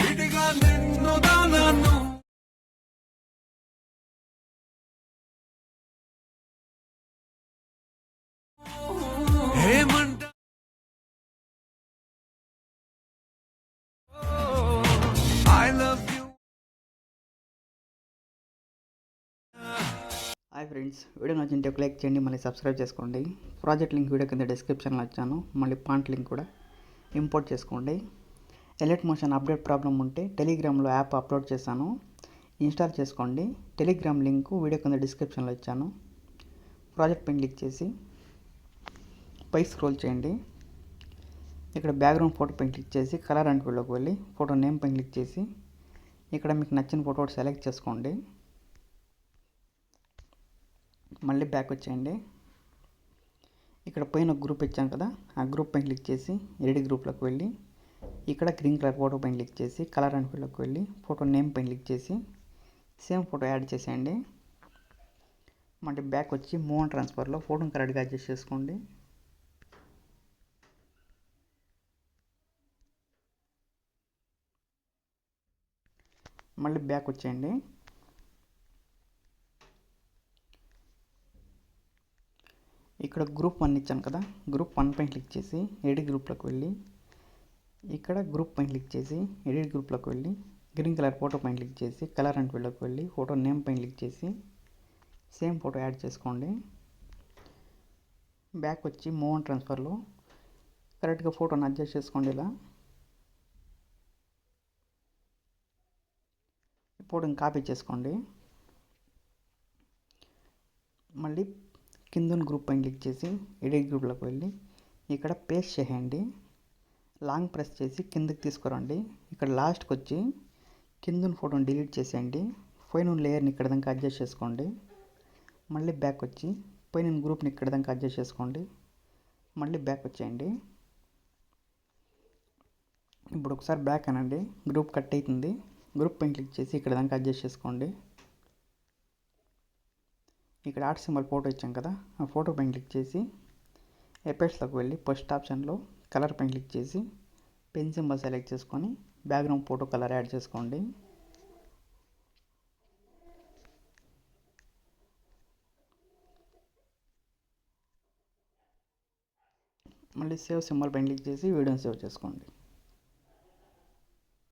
విడిగా నిన్ను దానను హేమంట I love you. Hi friends, video నచ్చింటే ఒక లైక్ చేయండి, మళ్ళీ సబ్స్క్రైబ్ చేసుకోండి. ప్రాజెక్ట్ లింక్ వీడియో కింద డిస్క్రిప్షన్లో వచ్చాను. మళ్ళీ పాంట్ లింక్ కూడా ఇంపోర్ట్ చేసుకోండి. ఎలర్ట్ మోషన్ అప్డేట్ ప్రాబ్లం ఉంటే టెలిగ్రామ్లో యాప్ అప్లోడ్ చేశాను, ఇన్స్టాల్ చేసుకోండి. టెలిగ్రామ్ లింక్ వీడియో కింద డిస్క్రిప్షన్లో ఇచ్చాను. ప్రాజెక్ట్ పైన క్లిక్ చేసి పై స్క్రోల్ చేయండి. ఇక్కడ బ్యాక్గ్రౌండ్ ఫోటో పైన క్లిక్ చేసి కలర్ అండ్ ఫీల్డ్లోకి వెళ్ళి ఫోటో నేమ్ పైన క్లిక్ చేసి ఇక్కడ మీకు నచ్చిన ఫోటో సెలెక్ట్ చేసుకోండి. మళ్ళీ బ్యాక్ వచ్చేయండి. ఇక్కడ పైన గ్రూప్ ఇచ్చాను కదా, ఆ గ్రూప్ పైన క్లిక్ చేసి ఎడిట్ గ్రూప్లోకి వెళ్ళి ఇక్కడ గ్రీన్ కలర్ ఫోటో పైన క్లిక్ చేసి కలర్ అండ్ ఫీల్డ్లోకి వెళ్ళి ఫోటో నేమ్ పైన క్లిక్ చేసి సేమ్ ఫోటో యాడ్ చేసేయండి. మళ్ళీ బ్యాక్ వచ్చి మూవ్ అండ్ ట్రాన్స్ఫర్లో ఫోటోని కరెక్ట్గా అడ్జస్ట్ చేసుకోండి. మళ్ళీ బ్యాక్ వచ్చేయండి. ఇక్కడ గ్రూప్ 1 ఇచ్చాను కదా, గ్రూప్ 1 పైన క్లిక్ చేసి ఎడిట్ గ్రూప్లోకి వెళ్ళి ఇక్కడ గ్రూప్ పైన క్లిక్ చేసి ఎడిట్ గ్రూప్లోకి వెళ్ళి గ్రీన్ కలర్ ఫోటో పైన క్లిక్ చేసి కలర్ అండ్ ఫీల్డ్లోకి వెళ్ళి ఫోటో నేమ్ పైన క్లిక్ చేసి సేమ్ ఫోటో యాడ్ చేసుకోండి. బ్యాక్ వచ్చి మూవ్ అండ్ ట్రాన్స్ఫర్లో కరెక్ట్గా ఫోటోని అడ్జస్ట్ చేసుకోండి. ఇలా ఫోటోని కాపీ చేసుకోండి. మళ్ళీ కింద గ్రూప్ పైన క్లిక్ చేసి ఎడిట్ గ్రూప్లోకి వెళ్ళి ఇక్కడ పేస్ట్ చేయండి. లాంగ్ ప్రెస్ చేసి కిందకి తీసుకురండి. ఇక్కడ లాస్ట్కి వచ్చి కింద ఫోటోని డిలీట్ చేసేయండి. పైన లేయర్ని ఇక్కడ దాకా అడ్జస్ట్ చేసుకోండి. మళ్ళీ బ్యాక్ వచ్చి పైన గ్రూప్ని ఇక్కడ దాకా అడ్జస్ట్ చేసుకోండి. మళ్ళీ బ్యాక్ వచ్చేయండి. ఇప్పుడు ఒకసారి బ్యాక్ అనండి, గ్రూప్ కట్ అవుతుంది. గ్రూప్ పైన క్లిక్ చేసి ఇక్కడ దాకా అడ్జస్ట్ చేసుకోండి. ఇక్కడ ఆర్ట్ సింబల్ ఫోటో ఇచ్చాం కదా, ఆ ఫోటో పైన క్లిక్ చేసి ఎఫెక్ట్స్లోకి వెళ్ళి ఫస్ట్ ఆప్షన్లో కలర్ పైన క్లిక్ చేసి పెన్ సింబల్ సెలెక్ట్ చేసుకొని బ్యాక్గ్రౌండ్ ఫోటో కలర్ యాడ్ చేసుకోండి. మళ్ళీ సేవ్ సింబల్ పైన క్లిక్ చేసి వీడియోని సేవ్ చేసుకోండి.